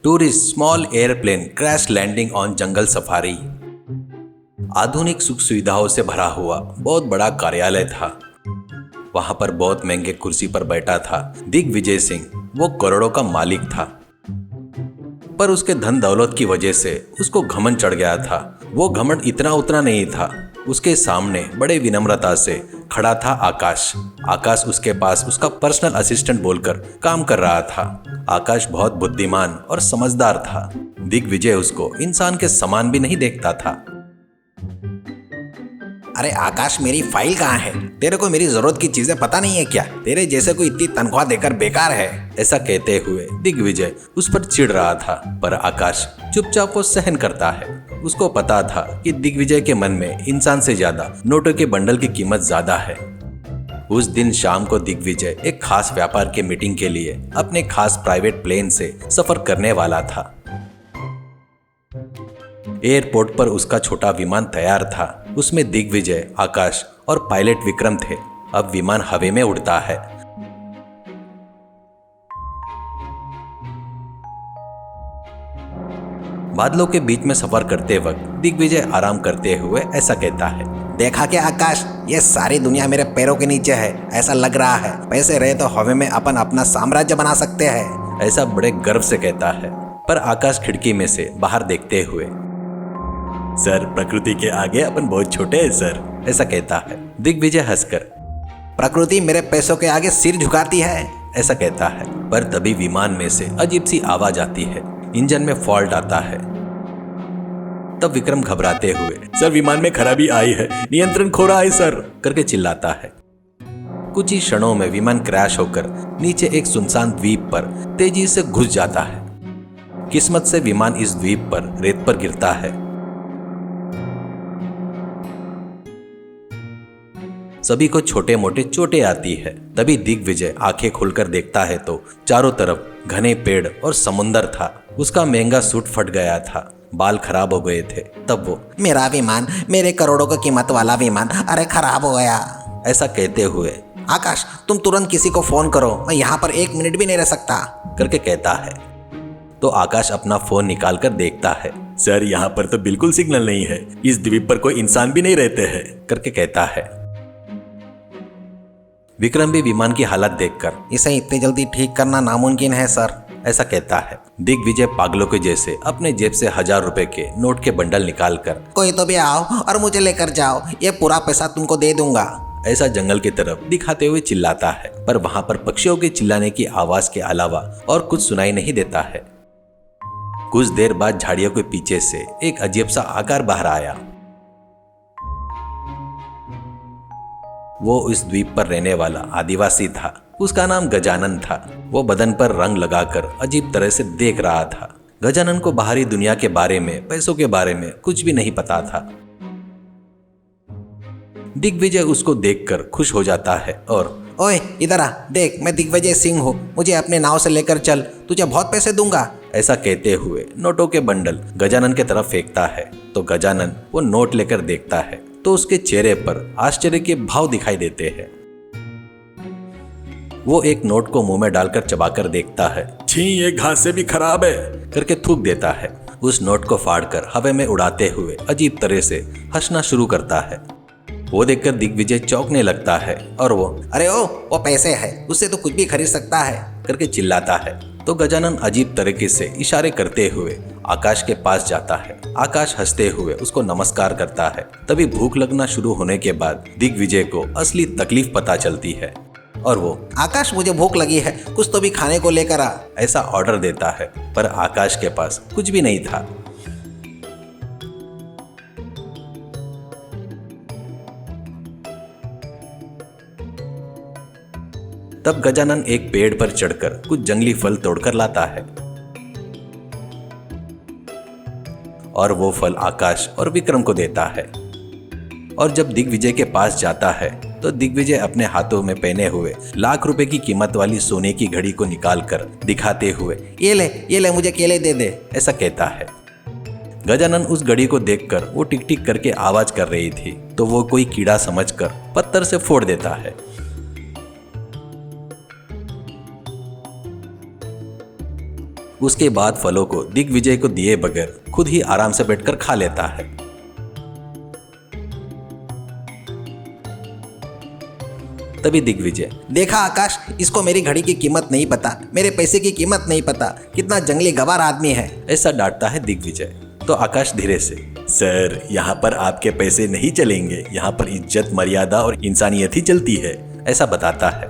Tourist small airplane crash landing on jungle safari. आधुनिक सुख सुविधाओं से भरा हुआ बहुत बड़ा कार्यालय था। वहां पर बहुत महंगे कुर्सी पर बैठा था दिग्विजय सिंह। वो करोड़ों का मालिक था, पर उसके धन दौलत की वजह से उसको घमंड चढ़ गया था। वो घमंड इतना उतना नहीं था। उसके सामने बड़े विनम्रता से खड़ा था आकाश। आकाश उसके पास उसका पर्सनल असिस्टेंट बोलकर काम कर रहा था। आकाश बहुत बुद्धिमान और समझदार था। दिग्विजय उसको इंसान के समान भी नहीं देखता था। अरे आकाश, मेरी फाइल कहाँ है? तेरे को मेरी जरूरत की चीजें पता नहीं है क्या? तेरे जैसे को इतनी तनख्वाह देकर बेकार है। ऐसा कहते हुए दिग्विजय उस पर चिढ़ रहा था, पर आकाश चुपचाप वो सहन करता है। उसको पता था कि दिग्विजय के मन में इंसान से ज्यादा नोटों के बंडल की कीमत ज्यादा है। उस दिन शाम को दिग्विजय एक खास व्यापार के मीटिंग के लिए अपने खास प्राइवेट प्लेन से सफर करने वाला था। एयरपोर्ट पर उसका छोटा विमान तैयार था। उसमें दिग्विजय, आकाश और पायलट विक्रम थे। अब विमान हवा में उड़ता है। बादलों के बीच में सफर करते वक्त दिग्विजय आराम करते हुए ऐसा कहता है, देखा क्या आकाश, ये सारी दुनिया मेरे पैरों के नीचे है। ऐसा लग रहा है पैसे रहे तो हवा में अपन अपना साम्राज्य बना सकते हैं। ऐसा बड़े गर्व से कहता है। पर आकाश खिड़की में से बाहर देखते हुए, सर प्रकृति के आगे अपन बहुत छोटे हैं सर, ऐसा कहता है। दिग्विजय हंसकर, प्रकृति मेरे पैसों के आगे सिर झुकाती है, ऐसा कहता है। पर तभी विमान में से अजीब सी आवाज आती है। इंजन में फॉल्ट आता है। तब विक्रम घबराते हुए, सर विमान में खराबी आई है, नियंत्रण खो रहा है सर, करके चिल्लाता है। कुछ ही क्षणों में विमान क्रैश होकर नीचे एक सुनसान द्वीप पर तेजी से घुस जाता है। किस्मत से विमान इस द्वीप पर रेत पर गिरता है। सभी को छोटे मोटे चोटें आती है। तभी दिग्विजय आंखें खोलकर देखता है तो चारों तरफ घने पेड़ और समुंदर था। उसका महंगा सूट फट गया था, बाल खराब हो गए थे। तब वो, मेरा विमान, मेरे करोड़ों की कीमत वाला विमान, अरे खराब हो गया, ऐसा कहते हुए, आकाश तुम तुरंत किसी को फोन करो, मैं यहाँ पर 1 मिनट भी नहीं रह सकता, करके कहता है। तो आकाश अपना फोन निकाल कर देखता है। सर यहाँ पर तो बिल्कुल सिग्नल नहीं है, इस द्वीप पर कोई इंसान भी नहीं रहते हैं, करके कहता है। विक्रम भी विमान की हालत देखकर, इसे इतनी जल्दी ठीक करना नामुमकिन है सर, ऐसा कहता है। दिग्विजय पागलों के जैसे अपने जेब से 1000 रुपए के नोट के बंडल निकालकर, कोई तो भी आओ और मुझे लेकर जाओ, ये पूरा पैसा तुमको दे दूंगा, ऐसा जंगल की तरफ दिखाते हुए चिल्लाता है। पर वहां पर पक्षियों के चिल्लाने की आवाज के अलावा और कुछ सुनाई नहीं देता है। कुछ देर बाद झाड़ियों के पीछे से एक अजीब सा आकार बाहर आया। वो इस द्वीप पर रहने वाला आदिवासी था। उसका नाम गजानन था। वो बदन पर रंग लगाकर अजीब तरह से देख रहा था। गजानन को बाहरी दुनिया के बारे में, पैसों के बारे में कुछ भी नहीं पता था। दिग्विजय उसको देखकर खुश हो जाता है और, ओए इधर आ, देख मैं दिग्विजय सिंह हूँ, मुझे अपने नाव से लेकर चल, तुझे बहुत पैसे दूंगा, ऐसा कहते हुए नोटों के बंडल गजानन के तरफ फेंकता है। तो गजानन वो नोट लेकर देखता है तो उसके चेहरे पर आश्चर्य के भाव दिखाई देते हैं। वो एक नोट को मुंह में डालकर चबाकर देखता है। छी, ये घास से भी खराब है, करके थूक देता है। उस नोट को फाड़कर हवा में उड़ाते हुए अजीब तरह से हंसना शुरू करता है। वो देखकर दिग्विजय चौंकने लगता है और वो, अरे वो पैसे है, उससे तो कुछ भी खरीद सकता है, करके चिल्लाता है। तो गजानन अजीब तरीके से इशारे करते हुए आकाश के पास जाता है। आकाश हंसते हुए उसको नमस्कार करता है। तभी भूख लगना शुरू होने के बाद दिग्विजय को असली तकलीफ पता चलती है और वो, आकाश मुझे भूख लगी है, कुछ तो भी खाने को लेकर आ, ऐसा ऑर्डर देता है। पर आकाश के पास कुछ भी नहीं था। तब गजानन एक पेड़ पर चढ़कर कुछ जंगली फल तोड़कर लाता है और वो फल आकाश और विक्रम को देता है। और जब दिग्विजय के पास जाता है तो दिग्विजय अपने हाथों में पहने हुए लाख रुपए की कीमत वाली सोने की घड़ी को निकालकर दिखाते हुए, ये ले मुझे केले दे दे, ऐसा कहता है। गजानन उस घड़ी को देखकर वो टिक टिक करके आवाज कर रही थी तो वो कोई कीड़ा समझकर पत्थर से फोड़ देता है। उसके बाद फलों को दिग्विजय को दिए बगैर खुद ही आराम से बैठकर खा लेता है। तभी दिग्विजय, देखा आकाश, इसको मेरी घड़ी की कीमत नहीं पता, मेरे पैसे की कीमत नहीं पता, कितना जंगली गवार आदमी है। ऐसा डांटता है दिग्विजय। तो आकाश धीरे से, सर यहाँ पर आपके पैसे नहीं चलेंगे, यहाँ पर इज्जत, मर्यादा और इंसानियत ही चलती है, ऐसा बताता है।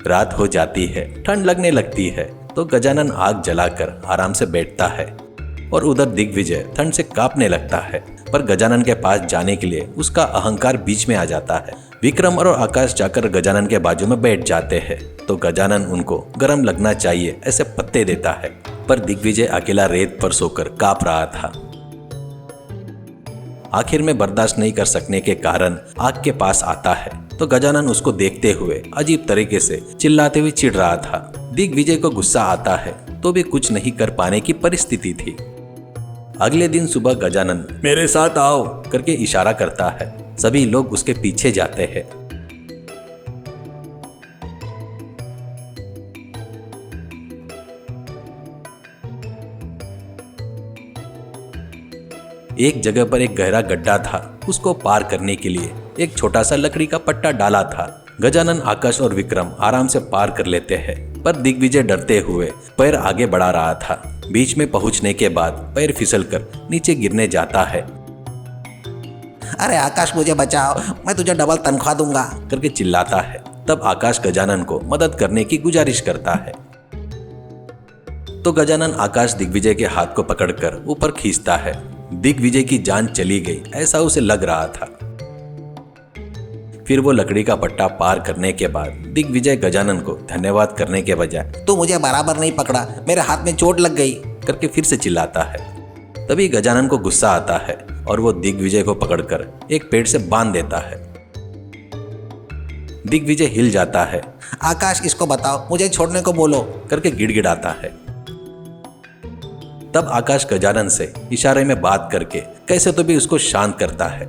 रात हो जाती है, ठंड लगने लगती है, तो गजानन आग जलाकर आराम से बैठता है और उधर दिग्विजय ठंड से कांपने लगता है। पर गजानन के पास जाने के लिए उसका अहंकार बीच में आ जाता है। विक्रम और आकाश जाकर गजानन के बाजू में बैठ जाते हैं तो गजानन उनको गर्म लगना चाहिए ऐसे पत्ते देता है, पर दिग्विजय अकेला रेत पर सोकर कांप रहा था। आखिर में बर्दाश्त नहीं कर सकने के कारण आग के पास आता है तो गजानन उसको देखते हुए अजीब तरीके से चिल्लाते हुए चिढ़ रहा था। दिग्विजय को गुस्सा आता है तो भी कुछ नहीं कर पाने की परिस्थिति थी। अगले दिन सुबह गजानन मेरे साथ आओ करके इशारा करता है। सभी लोग उसके पीछे जाते हैं। एक जगह पर एक गहरा गड्ढा था, उसको पार करने के लिए एक छोटा सा लकड़ी का पट्टा डाला था। गजानन, आकाश और विक्रम आराम से पार कर लेते हैं, पर दिग्विजय डरते हुए पैर आगे बढ़ा रहा था। बीच में पहुंचने के बाद पैर फिसलकर नीचे गिरने जाता है। अरे आकाश, मुझे बचाओ, मैं तुझे डबल तनख्वाह दूंगा करके चिल्लाता है। तब आकाश गजानन को मदद करने की गुजारिश करता है तो गजानन आकाश दिग्विजय के हाथ को पकड़कर ऊपर खींचता है। दिग्विजय की जान चली गई ऐसा उसे लग रहा था। फिर वो लकड़ी का पट्टा पार करने के बाद दिग्विजय गजानन को धन्यवाद करने के बजाय तू मुझे बराबर नहीं पकड़ा, मेरे हाथ में चोट लग गई करके फिर से चिल्लाता है। तभी गजानन को गुस्सा आता है और वो दिग्विजय को पकड़कर एक पेड़ से बांध देता है। दिग्विजय हिल जाता है। आकाश, इसको बताओ, मुझे छोड़ने को बोलो करके गिड़गिड़ाता है। तब आकाश गजानन से इशारे में बात करके कैसे तो भी उसको शांत करता है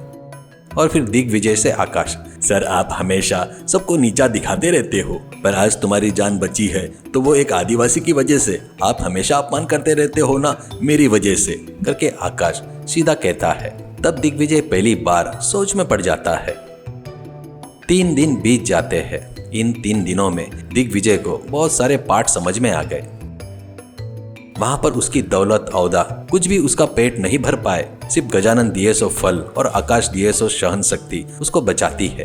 और फिर दिग्विजय से आकाश, सर आप हमेशा सबको नीचा दिखाते रहते हो, पर आज तुम्हारी जान बची है तो वो एक आदिवासी की वजह से। आप हमेशा अपमान करते रहते हो ना, मेरी वजह से करके आकाश सीधा कहता है। तब दिग्विजय पहली बार सोच में पड़ जाता है। 3 दिन बीत जाते हैं। इन 3 दिनों में दिग्विजय को बहुत सारे पाठ समझ में आ गए। वहां पर उसकी दौलत औदा कुछ भी उसका पेट नहीं भर पाए। सिर्फ गजानन दिए सो फल और आकाश दिए सो सहन शक्ति उसको बचाती है।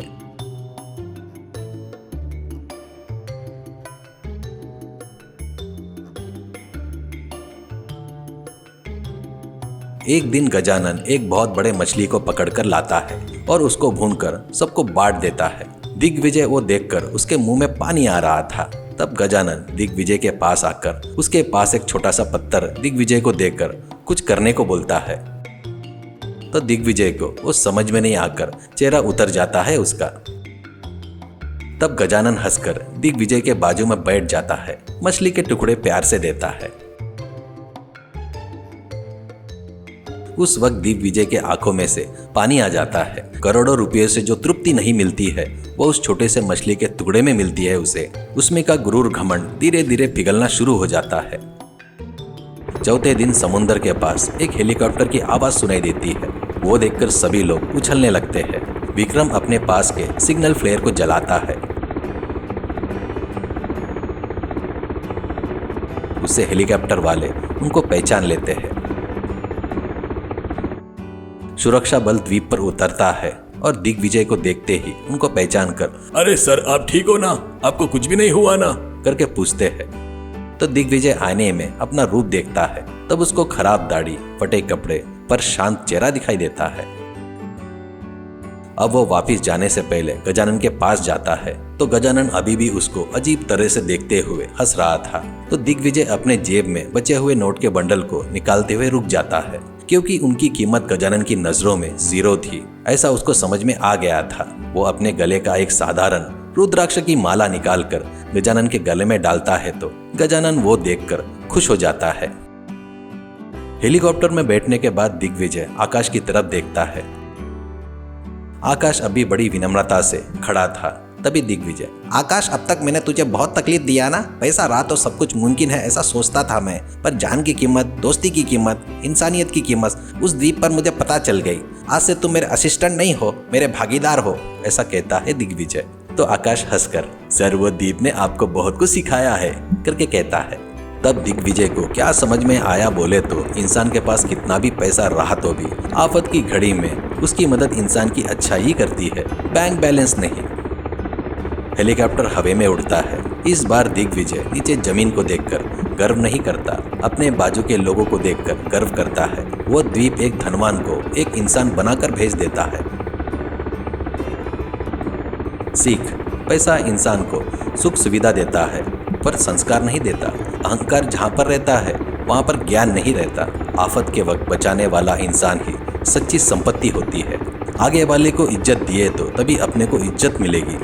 एक दिन गजानन एक बहुत बड़े मछली को पकड़कर लाता है और उसको भूनकर सबको बांट देता है। दिग्विजय वो देखकर उसके मुंह में पानी आ रहा था। तब गजानन दिग्विजय के पास आकर उसके पास एक छोटा सा पत्थर दिग्विजय को देकर कुछ करने को बोलता है तो दिग्विजय को वो समझ में नहीं आकर चेहरा उतर जाता है उसका। तब गजानन हंसकर दिग्विजय के बाजू में बैठ जाता है, मछली के टुकड़े प्यार से देता है। उस वक्त दिग्विजय के आंखों में से पानी आ जाता है। करोड़ों रुपये से जो तृप्ति नहीं मिलती है वो उस छोटे से मछली के टुकड़े में मिलती है उसे। उसमें का गुरूर घमंड धीरे धीरे पिघलना शुरू हो जाता है। चौथे दिन समुद्र के पास एक हेलीकॉप्टर की आवाज सुनाई देती है। वो देखकर सभी लोग उछलने लगते हैं। विक्रम अपने पास के सिग्नल फ्लेयर को जलाता है। उससे हेलीकॉप्टर वाले उनको पहचान लेते हैं। सुरक्षा बल द्वीप पर उतरता है और दिग्विजय को देखते ही उनको पहचान कर, अरे सर आप ठीक हो ना, आपको कुछ भी नहीं हुआ ना करके पूछते हैं। तो दिग्विजय आईने में अपना रूप देखता है। तब उसको खराब दाढ़ी, फटे कपड़े पर शांत चेहरा दिखाई देता है। अब वो वापिस जाने से पहले गजानन के पास जाता है तो गजानन अभी भी उसको अजीब तरह से देखते हुए हंस रहा था। तो दिग्विजय अपने जेब में बचे हुए नोट के बंडल को निकालते हुए रुक जाता है, क्योंकि उनकी कीमत गजानन की नजरों में 0 थी ऐसा उसको समझ में आ गया था। वो अपने गले का एक साधारण रुद्राक्ष की माला निकालकर गजानन के गले में डालता है तो गजानन वो देखकर खुश हो जाता है। हेलीकॉप्टर में बैठने के बाद दिग्विजय आकाश की तरफ देखता है। आकाश अभी बड़ी विनम्रता से खड़ा था। तभी दिग्विजय, आकाश, अब तक मैंने तुझे बहुत तकलीफ दिया ना। पैसा रहा तो सब कुछ मुमकिन है ऐसा सोचता था मैं, पर जान की कीमत, दोस्ती की कीमत, इंसानियत की कीमत उस द्वीप पर मुझे पता चल गई। आज से तुम मेरे असिस्टेंट नहीं हो, मेरे भागीदार हो, ऐसा कहता है दिग्विजय। तो आकाश हंसकर, सर वो द्वीप ने आपको बहुत कुछ सिखाया है करके कहता है। तब दिग्विजय को क्या समझ में आया बोले तो इंसान के पास कितना भी पैसा रहा तो भी आफत की घड़ी में उसकी मदद इंसान की अच्छाई ही करती है, बैंक बैलेंस नहीं। हेलीकॉप्टर हवा में उड़ता है। इस बार दिग्विजय नीचे जमीन को देखकर गर्व नहीं करता, अपने बाजू के लोगों को देखकर गर्व करता है। वो द्वीप एक धनवान को एक इंसान बनाकर भेज देता है। सीख, पैसा इंसान को सुख सुविधा देता है पर संस्कार नहीं देता। अहंकार जहाँ पर रहता है वहाँ पर ज्ञान नहीं रहता। आफत के वक्त बचाने वाला इंसान ही सच्ची संपत्ति होती है। आगे वाले को इज्जत दिए तो तभी अपने को इज्जत मिलेगी।